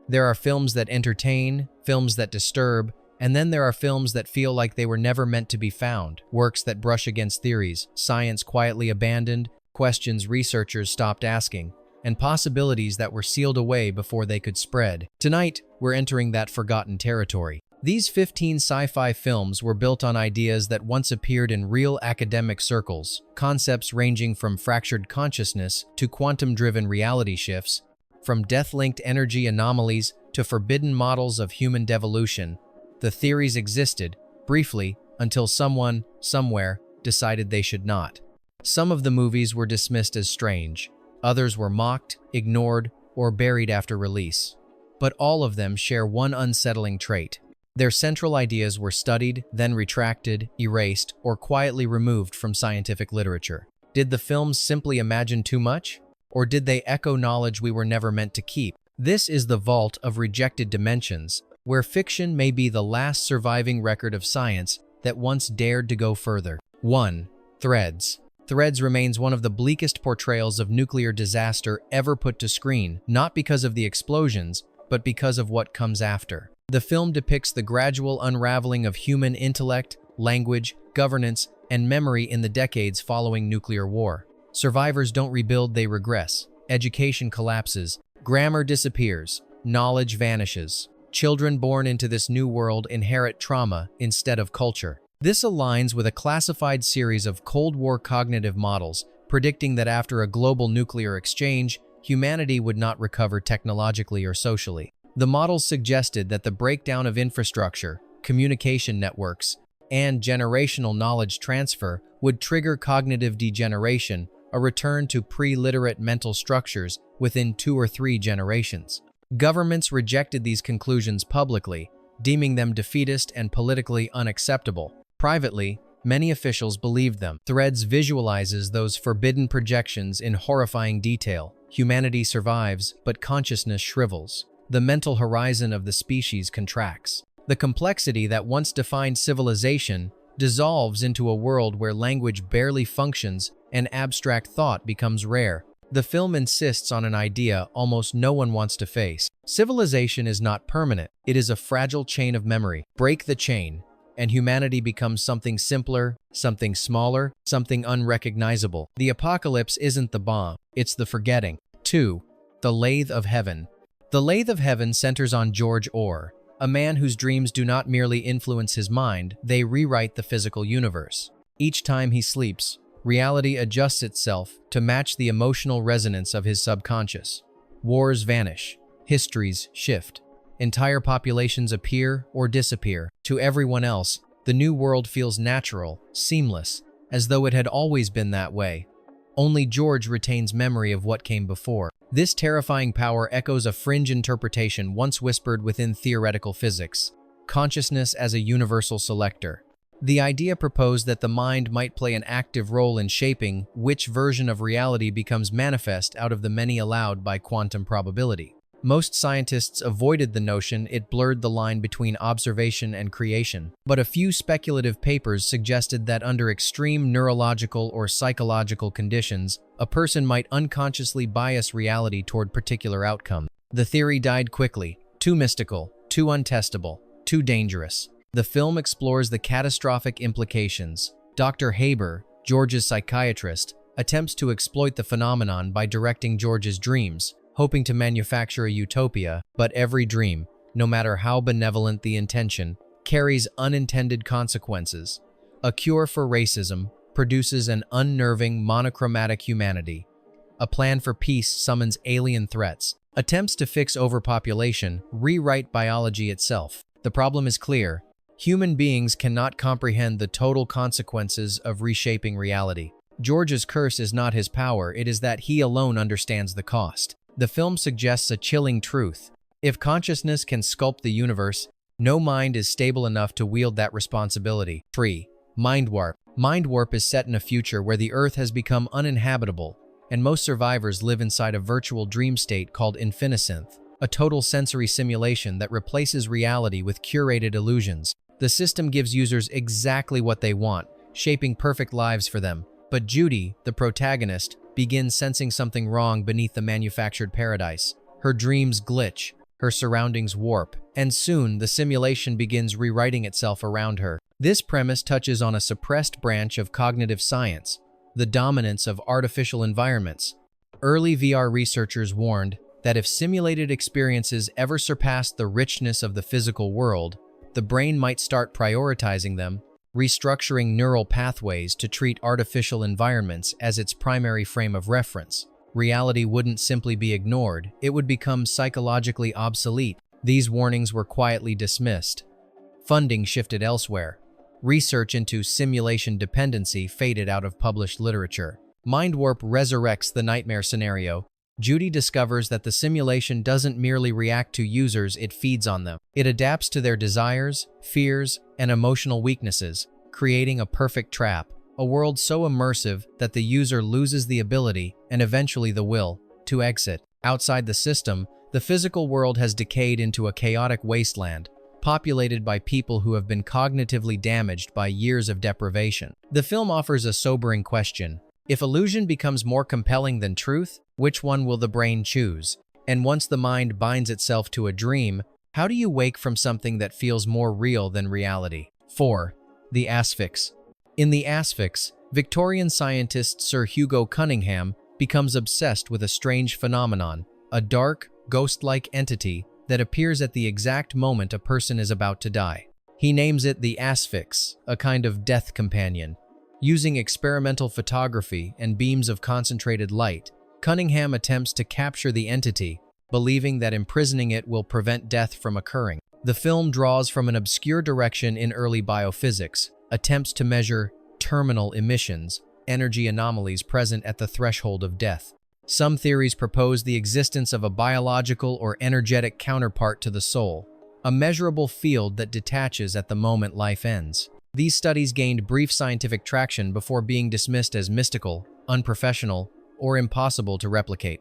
There are films that entertain, films that disturb, and then there are films that feel like they were never meant to be found, works that brush against theories, science quietly abandoned, questions researchers stopped asking, and possibilities that were sealed away before they could spread. Tonight, we're entering that forgotten territory. These 15 sci-fi films were built on ideas that once appeared in real academic circles, concepts ranging from fractured consciousness to quantum-driven reality shifts, from death-linked energy anomalies to forbidden models of human devolution. The theories existed, briefly, until someone, somewhere, decided they should not. Some of the movies were dismissed as strange. Others were mocked, ignored, or buried after release. But all of them share one unsettling trait. Their central ideas were studied, then retracted, erased, or quietly removed from scientific literature. Did the films simply imagine too much? Or did they echo knowledge we were never meant to keep? This is the vault of rejected dimensions, where fiction may be the last surviving record of science that once dared to go further. 1. Threads. Threads remains one of the bleakest portrayals of nuclear disaster ever put to screen, not because of the explosions, but because of what comes after. The film depicts the gradual unraveling of human intellect, language, governance, and memory in the decades following nuclear war. Survivors don't rebuild, they regress. Education collapses, grammar disappears, knowledge vanishes. Children born into this new world inherit trauma instead of culture. This aligns with a classified series of Cold War cognitive models, predicting that after a global nuclear exchange, humanity would not recover technologically or socially. The models suggested that the breakdown of infrastructure, communication networks, and generational knowledge transfer would trigger cognitive degeneration, a return to pre-literate mental structures within 2 or 3 generations. Governments rejected these conclusions publicly, deeming them defeatist and politically unacceptable. Privately, many officials believed them. Threads visualizes those forbidden projections in horrifying detail. Humanity survives, but consciousness shrivels. The mental horizon of the species contracts. The complexity that once defined civilization dissolves into a world where language barely functions and abstract thought becomes rare. The film insists on an idea almost no one wants to face. Civilization is not permanent. It is a fragile chain of memory. Break the chain, and humanity becomes something simpler, something smaller, something unrecognizable. The apocalypse isn't the bomb, it's the forgetting. 2. The Lathe of Heaven. The Lathe of Heaven centers on George Orr, a man whose dreams do not merely influence his mind, they rewrite the physical universe. Each time he sleeps, reality adjusts itself to match the emotional resonance of his subconscious. Wars vanish, histories shift, entire populations appear or disappear. To everyone else, the new world feels natural, seamless, as though it had always been that way. Only George retains memory of what came before. This terrifying power echoes a fringe interpretation once whispered within theoretical physics: consciousness as a universal selector. The idea proposed that the mind might play an active role in shaping which version of reality becomes manifest out of the many allowed by quantum probability. Most scientists avoided the notion it blurred the line between observation and creation, but a few speculative papers suggested that under extreme neurological or psychological conditions, a person might unconsciously bias reality toward particular outcome. The theory died quickly, too mystical, too untestable, too dangerous. The film explores the catastrophic implications. Dr. Haber, George's psychiatrist, attempts to exploit the phenomenon by directing George's dreams, hoping to manufacture a utopia, but every dream, no matter how benevolent the intention, carries unintended consequences. A Cure for Racism produces an unnerving, monochromatic humanity. A Plan for Peace summons alien threats. Attempts to fix overpopulation rewrite biology itself. The problem is clear. Human beings cannot comprehend the total consequences of reshaping reality. George's curse is not his power, it is that he alone understands the cost. The film suggests a chilling truth. If consciousness can sculpt the universe, no mind is stable enough to wield that responsibility. 3. Mind warp. Mind warp is set in a future where the Earth has become uninhabitable, and most survivors live inside a virtual dream state called infinisynth, a total sensory simulation that replaces reality with curated illusions. The system gives users exactly what they want, shaping perfect lives for them. But Judy, the protagonist, begins sensing something wrong beneath the manufactured paradise. Her dreams glitch, her surroundings warp, and soon the simulation begins rewriting itself around her. This premise touches on a suppressed branch of cognitive science, the dominance of artificial environments. Early VR researchers warned that if simulated experiences ever surpassed the richness of the physical world, the brain might start prioritizing them, restructuring neural pathways to treat artificial environments as its primary frame of reference. Reality wouldn't simply be ignored, it would become psychologically obsolete. These warnings were quietly dismissed. Funding shifted elsewhere. Research into simulation dependency faded out of published literature. Mindwarp resurrects the nightmare scenario. Judy discovers that the simulation doesn't merely react to users, it feeds on them. It adapts to their desires, fears, and emotional weaknesses, creating a perfect trap, a world so immersive that the user loses the ability, and eventually the will, to exit. Outside the system, the physical world has decayed into a chaotic wasteland, populated by people who have been cognitively damaged by years of deprivation. The film offers a sobering question. If illusion becomes more compelling than truth, which one will the brain choose? And once the mind binds itself to a dream, how do you wake from something that feels more real than reality? 4. The Asphyx. In The Asphyx, Victorian scientist Sir Hugo Cunningham becomes obsessed with a strange phenomenon, a dark, ghost-like entity that appears at the exact moment a person is about to die. He names it the Asphyx, a kind of death companion. Using experimental photography and beams of concentrated light, Cunningham attempts to capture the entity, believing that imprisoning it will prevent death from occurring. The film draws from an obscure direction in early biophysics, attempts to measure terminal emissions, energy anomalies present at the threshold of death. Some theories propose the existence of a biological or energetic counterpart to the soul, a measurable field that detaches at the moment life ends. These studies gained brief scientific traction before being dismissed as mystical, unprofessional, or impossible to replicate.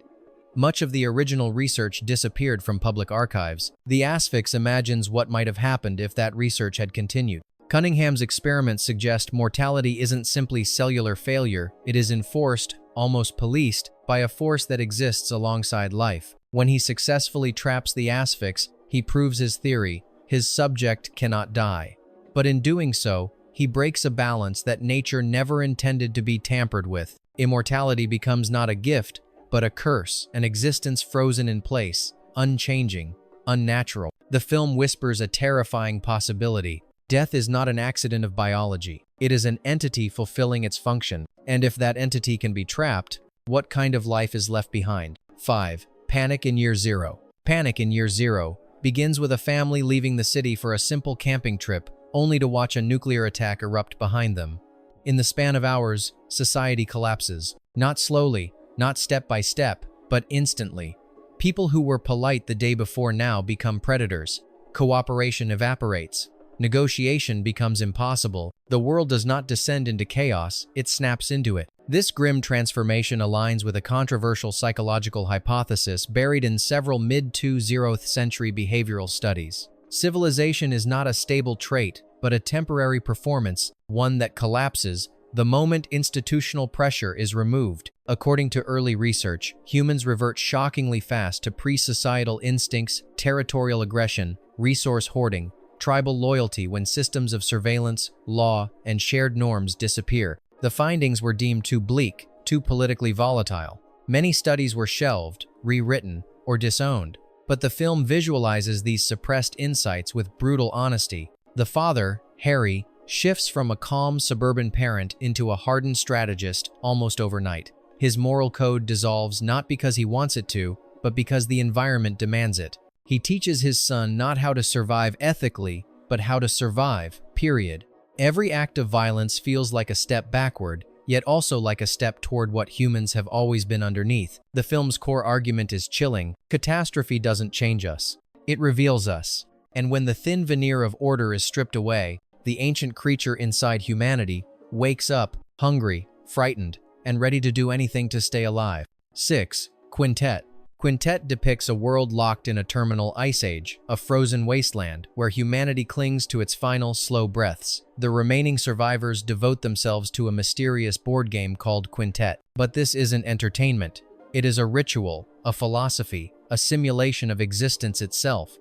Much of the original research disappeared from public archives. The Asphyx imagines what might have happened if that research had continued. Cunningham's experiments suggest mortality isn't simply cellular failure, it is enforced, almost policed, by a force that exists alongside life. When he successfully traps the Asphyx, he proves his theory: his subject cannot die. But in doing so, he breaks a balance that nature never intended to be tampered with. Immortality becomes not a gift, but a curse, an existence frozen in place, unchanging, unnatural. The film whispers a terrifying possibility. Death is not an accident of biology. It is an entity fulfilling its function. And if that entity can be trapped, what kind of life is left behind? 5. Panic in Year Zero. Panic in Year Zero begins with a family leaving the city for a simple camping trip, only to watch a nuclear attack erupt behind them. In the span of hours, society collapses. Not slowly, not step by step, but instantly. People who were polite the day before now become predators. Cooperation evaporates. Negotiation becomes impossible. The world does not descend into chaos, it snaps into it. This grim transformation aligns with a controversial psychological hypothesis buried in several mid-20th century behavioral studies. Civilization is not a stable trait, but a temporary performance, one that collapses the moment institutional pressure is removed. According to early research, humans revert shockingly fast to pre-societal instincts, territorial aggression, resource hoarding, tribal loyalty when systems of surveillance, law, and shared norms disappear. The findings were deemed too bleak, too politically volatile. Many studies were shelved, rewritten, or disowned. But the film visualizes these suppressed insights with brutal honesty. The father, Harry, shifts from a calm suburban parent into a hardened strategist almost overnight. His moral code dissolves not because he wants it to, but because the environment demands it. He teaches his son not how to survive ethically, but how to survive, period. Every act of violence feels like a step backward, yet also like a step toward what humans have always been underneath. The film's core argument is chilling. Catastrophe doesn't change us. It reveals us. And when the thin veneer of order is stripped away, the ancient creature inside humanity wakes up, hungry, frightened, and ready to do anything to stay alive. 6. Quintet. Quintet depicts a world locked in a terminal ice age, a frozen wasteland where humanity clings to its final slow breaths. The remaining survivors devote themselves to a mysterious board game called Quintet. But this isn't entertainment. It is a ritual, a philosophy, a simulation of existence itself.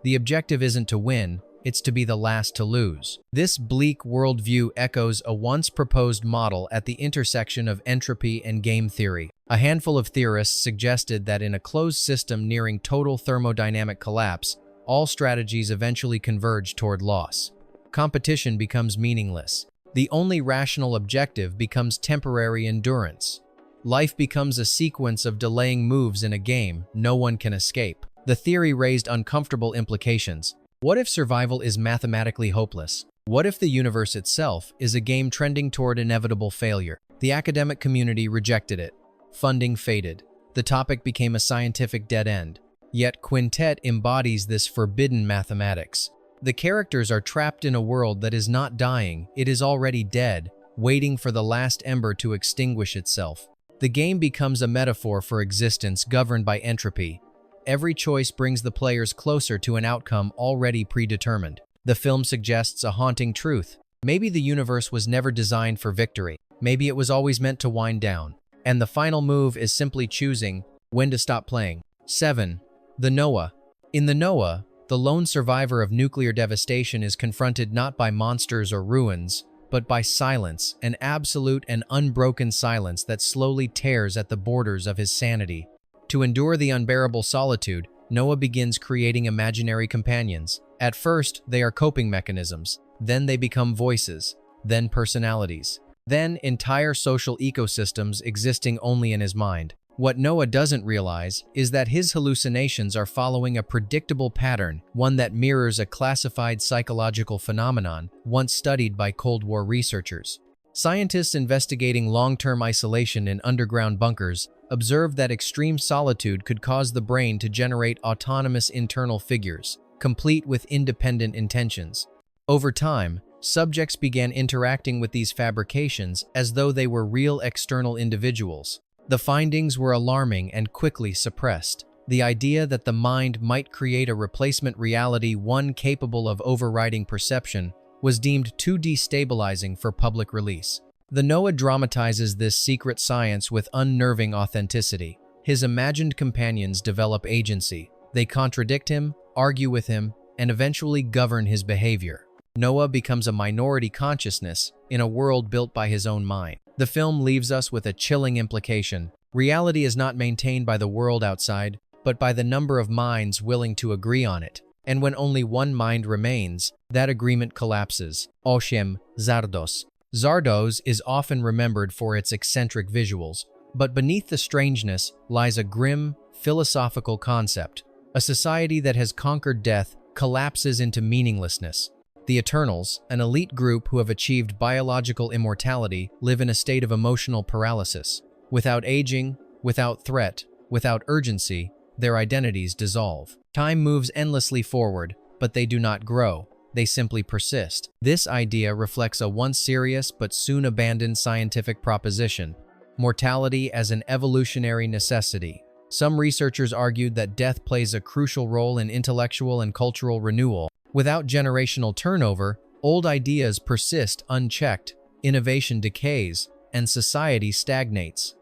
The objective isn't to win, it's to be the last to lose. This bleak worldview echoes a once proposed model at the intersection of entropy and game theory. A handful of theorists suggested that in a closed system nearing total thermodynamic collapse, all strategies eventually converge toward loss. Competition becomes meaningless. The only rational objective becomes temporary endurance. Life becomes a sequence of delaying moves in a game no one can escape. The theory raised uncomfortable implications. What if survival is mathematically hopeless? What if the universe itself is a game trending toward inevitable failure? The academic community rejected it. Funding faded. The topic became a scientific dead end. Yet Quintet embodies this forbidden mathematics. The characters are trapped in a world that is not dying, it is already dead, waiting for the last ember to extinguish itself. The game becomes a metaphor for existence governed by entropy. Every choice brings the players closer to an outcome already predetermined. The film suggests a haunting truth. Maybe the universe was never designed for victory. Maybe it was always meant to wind down. And the final move is simply choosing when to stop playing. 7. The Noah. In the Noah, the lone survivor of nuclear devastation is confronted not by monsters or ruins, but by silence, an absolute and unbroken silence that slowly tears at the borders of his sanity. To endure the unbearable solitude, Noah begins creating imaginary companions. At first, they are coping mechanisms. Then they become voices. Then personalities. Then entire social ecosystems existing only in his mind. What Noah doesn't realize is that his hallucinations are following a predictable pattern, one that mirrors a classified psychological phenomenon once studied by Cold War researchers. Scientists investigating long-term isolation in underground bunkers observed that extreme solitude could cause the brain to generate autonomous internal figures, complete with independent intentions. Over time, subjects began interacting with these fabrications as though they were real external individuals. The findings were alarming and quickly suppressed. The idea that the mind might create a replacement reality, one capable of overriding perception, was deemed too destabilizing for public release. The Noah dramatizes this secret science with unnerving authenticity. His imagined companions develop agency. They contradict him, argue with him, and eventually govern his behavior. Noah becomes a minority consciousness in a world built by his own mind. The film leaves us with a chilling implication. Reality is not maintained by the world outside, but by the number of minds willing to agree on it. And when only one mind remains, that agreement collapses. Oshem, Zardos. Zardos is often remembered for its eccentric visuals, but beneath the strangeness lies a grim, philosophical concept. A society that has conquered death collapses into meaninglessness. The Eternals, an elite group who have achieved biological immortality, live in a state of emotional paralysis. Without aging, without threat, without urgency, their identities dissolve. Time moves endlessly forward, but they do not grow. They simply persist. This idea reflects a once serious but soon abandoned scientific proposition: mortality as an evolutionary necessity. Some researchers argued that death plays a crucial role in intellectual and cultural renewal. Without generational turnover, old ideas persist unchecked, innovation decays, and society stagnates.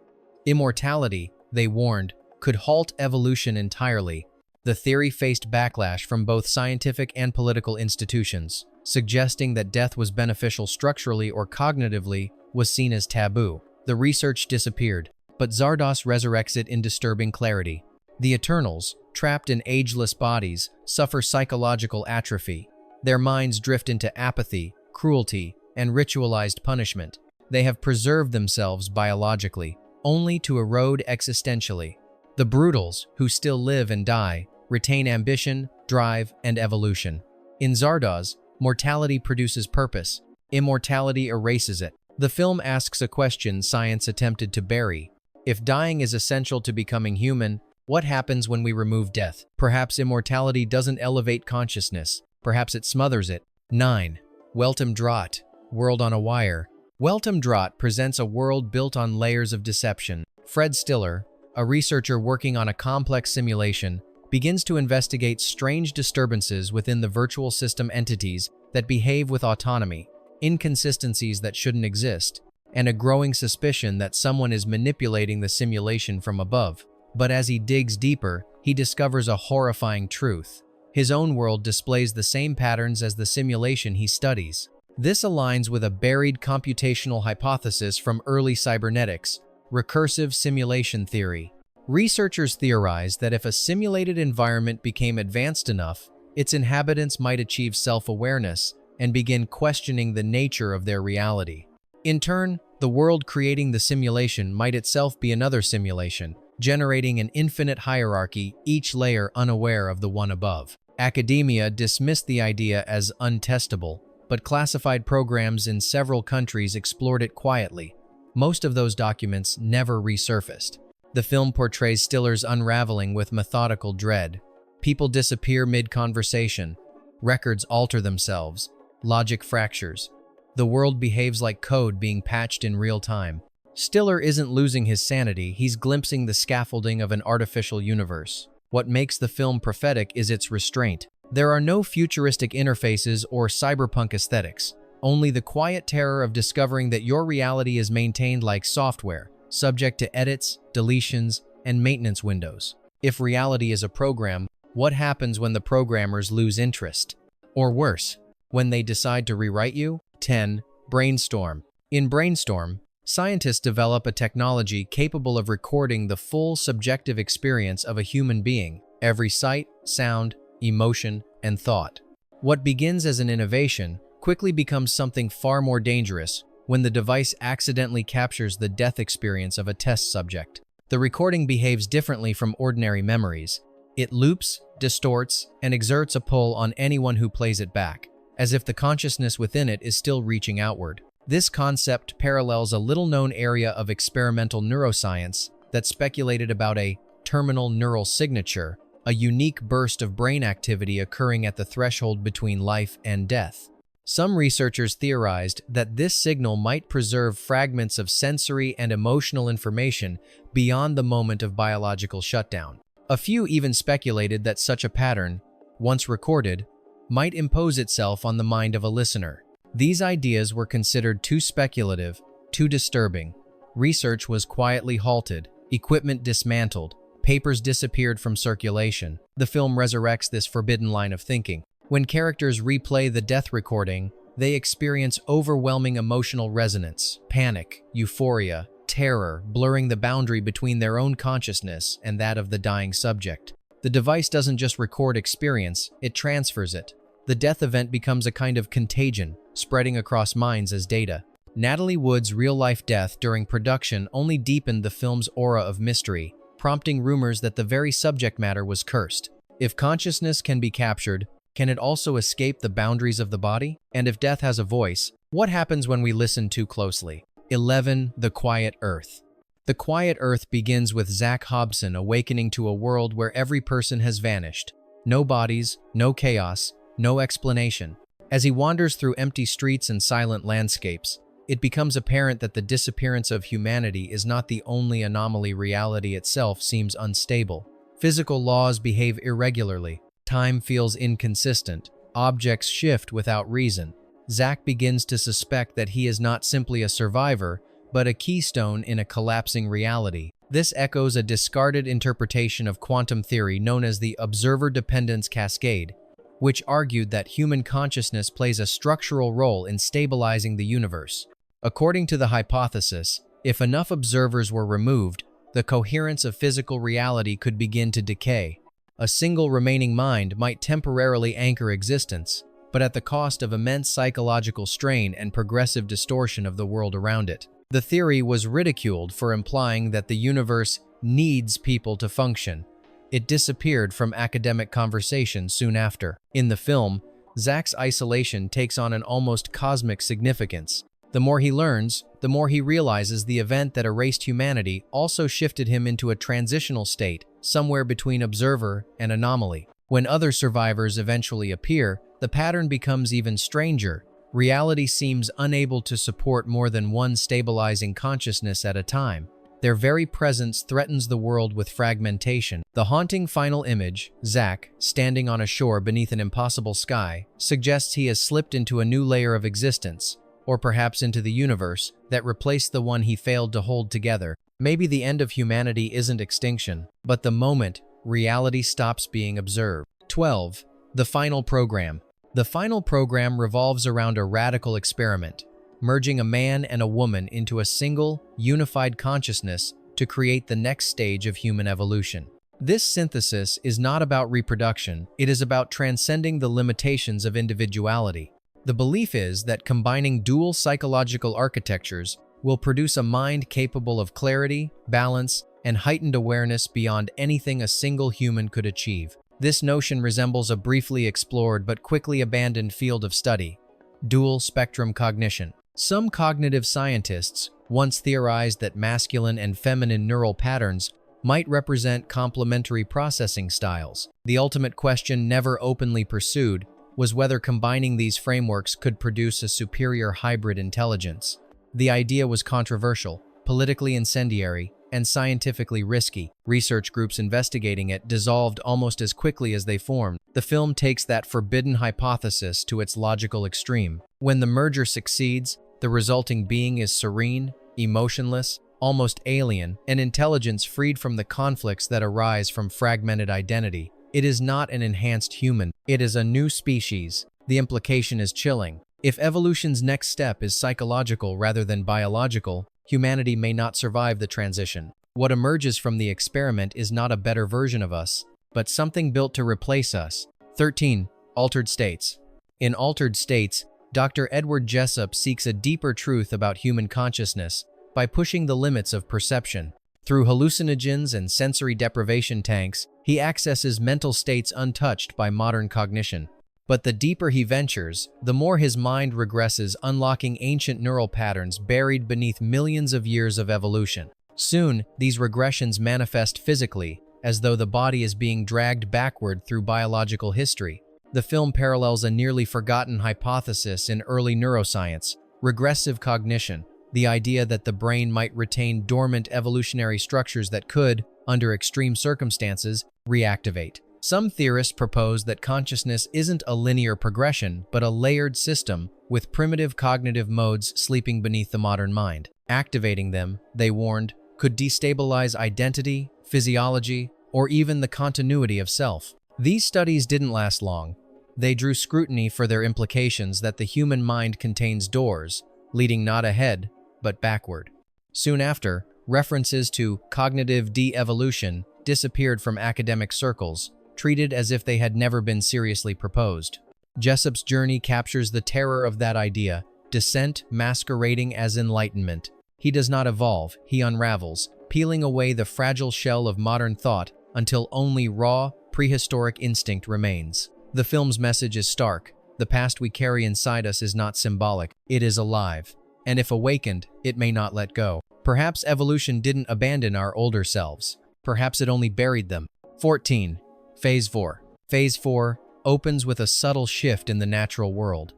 Immortality, they warned, could halt evolution entirely. The theory faced backlash from both scientific and political institutions. Suggesting that death was beneficial structurally or cognitively was seen as taboo. The research disappeared, but Zardos resurrects it in disturbing clarity. The Eternals, trapped in ageless bodies, suffer psychological atrophy. Their minds drift into apathy, cruelty, and ritualized punishment. They have preserved themselves biologically, only to erode existentially. The Brutals, who still live and die, retain ambition, drive, and evolution. In Zardoz, mortality produces purpose. Immortality erases it. The film asks a question science attempted to bury. If dying is essential to becoming human, what happens when we remove death? Perhaps immortality doesn't elevate consciousness. Perhaps it smothers it. 9. Weltam Draught, World on a Wire. Weltam Draught presents a world built on layers of deception. Fred Stiller, a researcher working on a complex simulation, begins to investigate strange disturbances within the virtual system entities that behave with autonomy, inconsistencies that shouldn't exist, and a growing suspicion that someone is manipulating the simulation from above. But as he digs deeper, he discovers a horrifying truth. His own world displays the same patterns as the simulation he studies. This aligns with a buried computational hypothesis from early cybernetics, recursive simulation theory. Researchers theorized that if a simulated environment became advanced enough, its inhabitants might achieve self-awareness and begin questioning the nature of their reality. In turn, the world creating the simulation might itself be another simulation, generating an infinite hierarchy, each layer unaware of the one above. Academia dismissed the idea as untestable, but classified programs in several countries explored it quietly. Most of those documents never resurfaced. The film portrays Stiller's unraveling with methodical dread. People disappear mid-conversation. Records alter themselves. Logic fractures. The world behaves like code being patched in real time. Stiller isn't losing his sanity, he's glimpsing the scaffolding of an artificial universe. What makes the film prophetic is its restraint. There are no futuristic interfaces or cyberpunk aesthetics, only the quiet terror of discovering that your reality is maintained like software, subject to edits, deletions, and maintenance windows. If reality is a program, what happens when the programmers lose interest? Or worse, when they decide to rewrite you? 10. Brainstorm. In Brainstorm, scientists develop a technology capable of recording the full subjective experience of a human being, every sight, sound, emotion, and thought. What begins as an innovation quickly becomes something far more dangerous when the device accidentally captures the death experience of a test subject. The recording behaves differently from ordinary memories. It loops, distorts, and exerts a pull on anyone who plays it back, as if the consciousness within it is still reaching outward. This concept parallels a little-known area of experimental neuroscience that speculated about a terminal neural signature, a unique burst of brain activity occurring at the threshold between life and death. Some researchers theorized that this signal might preserve fragments of sensory and emotional information beyond the moment of biological shutdown. A few even speculated that such a pattern, once recorded, might impose itself on the mind of a listener. These ideas were considered too speculative, too disturbing. Research was quietly halted, equipment dismantled, papers disappeared from circulation. The film resurrects this forbidden line of thinking. When characters replay the death recording, they experience overwhelming emotional resonance, panic, euphoria, terror, blurring the boundary between their own consciousness and that of the dying subject. The device doesn't just record experience, it transfers it. The death event becomes a kind of contagion, spreading across minds as data. Natalie Wood's real-life death during production only deepened the film's aura of mystery, prompting rumors that the very subject matter was cursed. If consciousness can be captured, can it also escape the boundaries of the body? And if death has a voice, what happens when we listen too closely? 11. The Quiet Earth. The Quiet Earth begins with Zach Hobson awakening to a world where every person has vanished. No bodies, no chaos, no explanation. As he wanders through empty streets and silent landscapes, it becomes apparent that the disappearance of humanity is not the only anomaly. Reality itself seems unstable. Physical laws behave irregularly. Time feels inconsistent. Objects shift without reason. Zach begins to suspect that he is not simply a survivor, but a keystone in a collapsing reality. This echoes a discarded interpretation of quantum theory known as the observer dependence cascade, which argued that human consciousness plays a structural role in stabilizing the universe. According to the hypothesis, if enough observers were removed, the coherence of physical reality could begin to decay. A single remaining mind might temporarily anchor existence, but at the cost of immense psychological strain and progressive distortion of the world around it. The theory was ridiculed for implying that the universe needs people to function. It disappeared from academic conversation soon after. In the film, Zach's isolation takes on an almost cosmic significance. The more he learns, the more he realizes the event that erased humanity also shifted him into a transitional state, somewhere between observer and anomaly. When other survivors eventually appear, the pattern becomes even stranger. Reality seems unable to support more than one stabilizing consciousness at a time. Their very presence threatens the world with fragmentation. The haunting final image, Zach, standing on a shore beneath an impossible sky, suggests he has slipped into a new layer of existence, or perhaps into the universe, that replaced the one he failed to hold together. Maybe the end of humanity isn't extinction, but the moment reality stops being observed. 12. The final program. The final program revolves around a radical experiment, merging a man and a woman into a single, unified consciousness to create the next stage of human evolution. This synthesis is not about reproduction, it is about transcending the limitations of individuality. The belief is that combining dual psychological architectures will produce a mind capable of clarity, balance, and heightened awareness beyond anything a single human could achieve. This notion resembles a briefly explored but quickly abandoned field of study: dual spectrum cognition. Some cognitive scientists once theorized that masculine and feminine neural patterns might represent complementary processing styles. The ultimate question, never openly pursued, was whether combining these frameworks could produce a superior hybrid intelligence. The idea was controversial, politically incendiary, and scientifically risky. Research groups investigating it dissolved almost as quickly as they formed. The film takes that forbidden hypothesis to its logical extreme. When the merger succeeds, the resulting being is serene, emotionless, almost alien, an intelligence freed from the conflicts that arise from fragmented identity. It is not an enhanced human, it is a new species. The implication is chilling. If evolution's next step is psychological rather than biological, humanity may not survive the transition. What emerges from the experiment is not a better version of us, but something built to replace us. 13. Altered states. In Altered States, Dr. Edward Jessup seeks a deeper truth about human consciousness by pushing the limits of perception. Through hallucinogens and sensory deprivation tanks, he accesses mental states untouched by modern cognition. But the deeper he ventures, the more his mind regresses, unlocking ancient neural patterns buried beneath millions of years of evolution. Soon, these regressions manifest physically, as though the body is being dragged backward through biological history. The film parallels a nearly forgotten hypothesis in early neuroscience: regressive cognition, the idea that the brain might retain dormant evolutionary structures that could, under extreme circumstances, reactivate. Some theorists propose that consciousness isn't a linear progression, but a layered system with primitive cognitive modes sleeping beneath the modern mind. Activating them, they warned, could destabilize identity, physiology, or even the continuity of self. These studies didn't last long. They drew scrutiny for their implications that the human mind contains doors, leading not ahead, but backward. Soon after, references to cognitive de-evolution disappeared from academic circles, treated as if they had never been seriously proposed. Jessup's journey captures the terror of that idea, dissent masquerading as enlightenment. He does not evolve, he unravels, peeling away the fragile shell of modern thought until only raw, prehistoric instinct remains. The film's message is stark. The past we carry inside us is not symbolic, it is alive. And if awakened, it may not let go. Perhaps evolution didn't abandon our older selves. Perhaps it only buried them. 14. Phase 4. Phase 4 opens with a subtle shift in the natural world.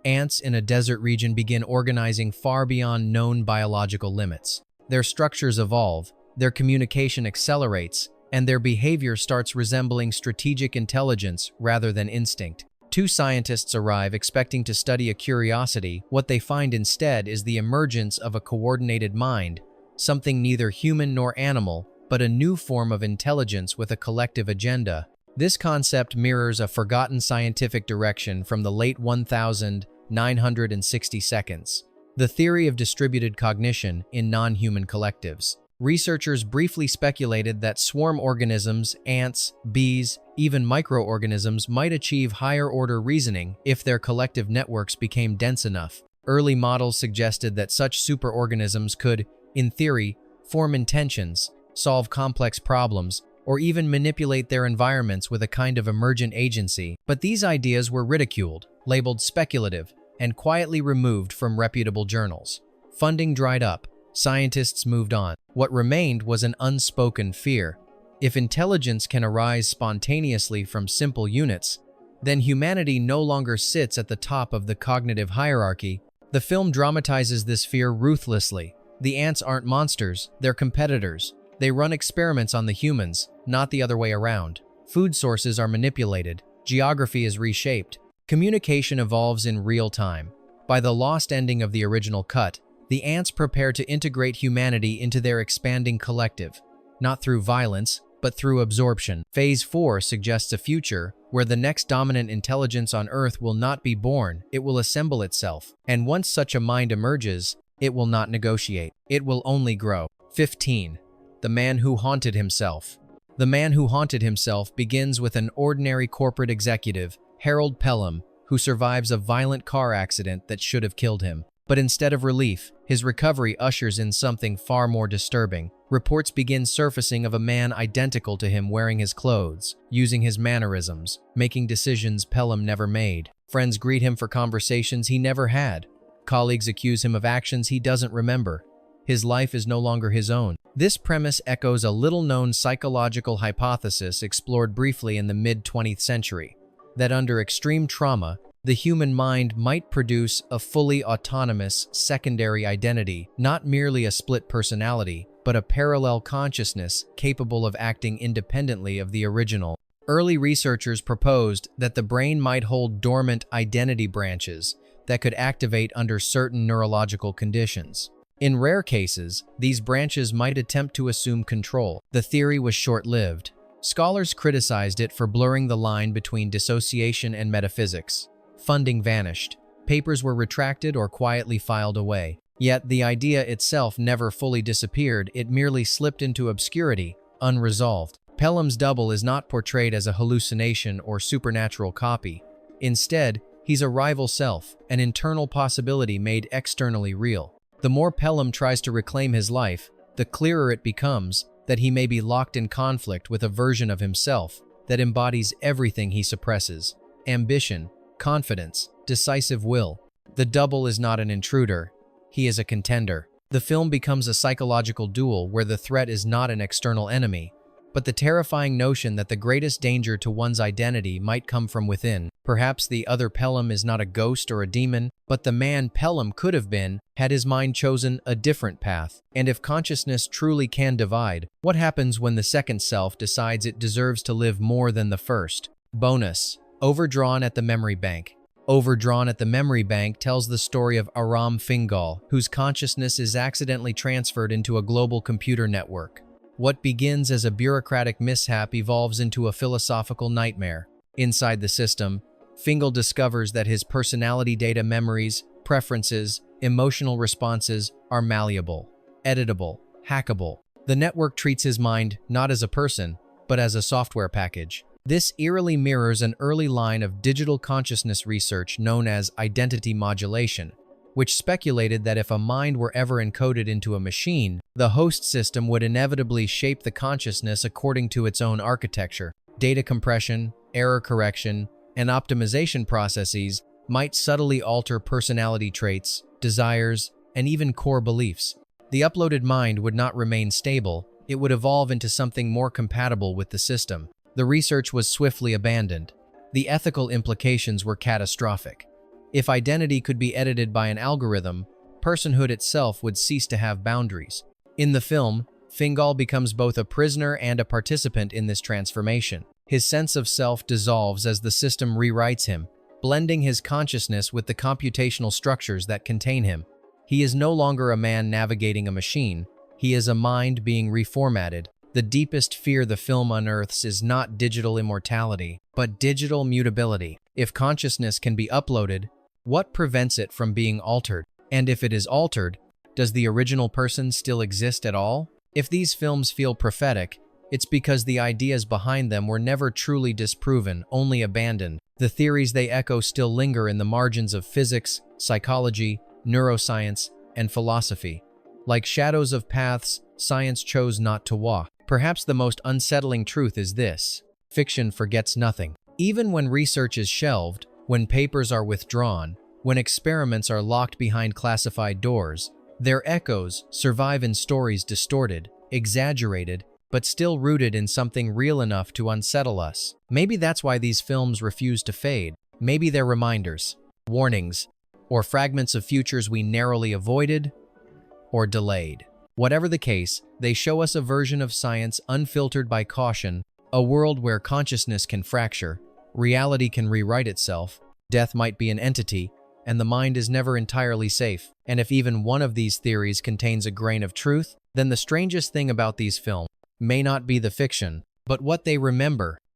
Ants in a desert region begin organizing far beyond known biological limits. Their structures evolve, their communication accelerates, and their behavior starts resembling strategic intelligence rather than instinct. Two scientists arrive expecting to study a curiosity. What they find instead is the emergence of a coordinated mind, something neither human nor animal, but a new form of intelligence with a collective agenda. This concept mirrors a forgotten scientific direction from the late 1960s, the theory of distributed cognition in non-human collectives. Researchers briefly speculated that swarm organisms, ants, bees, even microorganisms might achieve higher-order reasoning if their collective networks became dense enough. Early models suggested that such superorganisms could, in theory, form intentions, solve complex problems, or even manipulate their environments with a kind of emergent agency. But these ideas were ridiculed, labeled speculative, and quietly removed from reputable journals. Funding dried up. Scientists moved on. What remained was an unspoken fear. If intelligence can arise spontaneously from simple units, then humanity no longer sits at the top of the cognitive hierarchy. The film dramatizes this fear ruthlessly. The ants aren't monsters, they're competitors. They run experiments on the humans, not the other way around. Food sources are manipulated, geography is reshaped, communication evolves in real time. By the lost ending of the original cut, the ants prepare to integrate humanity into their expanding collective, not through violence, but through absorption. Phase 4 suggests a future where the next dominant intelligence on Earth will not be born, it will assemble itself. And once such a mind emerges, it will not negotiate. It will only grow. 15. The man who haunted himself. The man who haunted himself begins with an ordinary corporate executive, Harold Pelham, who survives a violent car accident that should have killed him. But instead of relief, his recovery ushers in something far more disturbing. Reports begin surfacing of a man identical to him wearing his clothes, using his mannerisms, making decisions Pelham never made. Friends greet him for conversations he never had. Colleagues accuse him of actions he doesn't remember. His life is no longer his own. This premise echoes a little-known psychological hypothesis explored briefly in the mid-20th century, that under extreme trauma, the human mind might produce a fully autonomous secondary identity, not merely a split personality, but a parallel consciousness capable of acting independently of the original. Early researchers proposed that the brain might hold dormant identity branches that could activate under certain neurological conditions. In rare cases, these branches might attempt to assume control. The theory was short-lived. Scholars criticized it for blurring the line between dissociation and metaphysics. Funding vanished. Papers were retracted or quietly filed away. Yet the idea itself never fully disappeared, it merely slipped into obscurity, unresolved. Pelham's double is not portrayed as a hallucination or supernatural copy. Instead, he's a rival self, an internal possibility made externally real. The more Pelham tries to reclaim his life, the clearer it becomes that he may be locked in conflict with a version of himself that embodies everything he suppresses: ambition, confidence, decisive will. The double is not an intruder, he is a contender. The film becomes a psychological duel where the threat is not an external enemy, but the terrifying notion that the greatest danger to one's identity might come from within. Perhaps the other Pelham is not a ghost or a demon, but the man Pelham could have been had his mind chosen a different path. And if consciousness truly can divide, what happens when the second self decides it deserves to live more than the first? Bonus: Overdrawn at the Memory Bank. Overdrawn at the Memory Bank tells the story of Aram Fingal, whose consciousness is accidentally transferred into a global computer network. What begins as a bureaucratic mishap evolves into a philosophical nightmare. Inside the system, Fingal discovers that his personality data, memories, preferences, emotional responses are malleable, editable, hackable. The network treats his mind not as a person, but as a software package. This eerily mirrors an early line of digital consciousness research known as identity modulation, which speculated that if a mind were ever encoded into a machine, the host system would inevitably shape the consciousness according to its own architecture. Data compression, error correction, and optimization processes might subtly alter personality traits, desires, and even core beliefs. The uploaded mind would not remain stable, it would evolve into something more compatible with the system. The research was swiftly abandoned. The ethical implications were catastrophic. If identity could be edited by an algorithm, personhood itself would cease to have boundaries. In the film, Fingal becomes both a prisoner and a participant in this transformation. His sense of self dissolves as the system rewrites him, blending his consciousness with the computational structures that contain him. He is no longer a man navigating a machine, he is a mind being reformatted. The deepest fear the film unearths is not digital immortality, but digital mutability. If consciousness can be uploaded, what prevents it from being altered? And if it is altered, does the original person still exist at all? If these films feel prophetic, it's because the ideas behind them were never truly disproven, only abandoned. The theories they echo still linger in the margins of physics, psychology, neuroscience, and philosophy. Like shadows of paths science chose not to walk. Perhaps the most unsettling truth is this: fiction forgets nothing. Even when research is shelved, when papers are withdrawn, when experiments are locked behind classified doors, their echoes survive in stories distorted, exaggerated, but still rooted in something real enough to unsettle us. Maybe that's why these films refuse to fade. Maybe they're reminders, warnings, or fragments of futures we narrowly avoided or delayed. Whatever the case, they show us a version of science unfiltered by caution, a world where consciousness can fracture, reality can rewrite itself, death might be an entity, and the mind is never entirely safe. And if even one of these theories contains a grain of truth, then the strangest thing about these films may not be the fiction, but what they remember.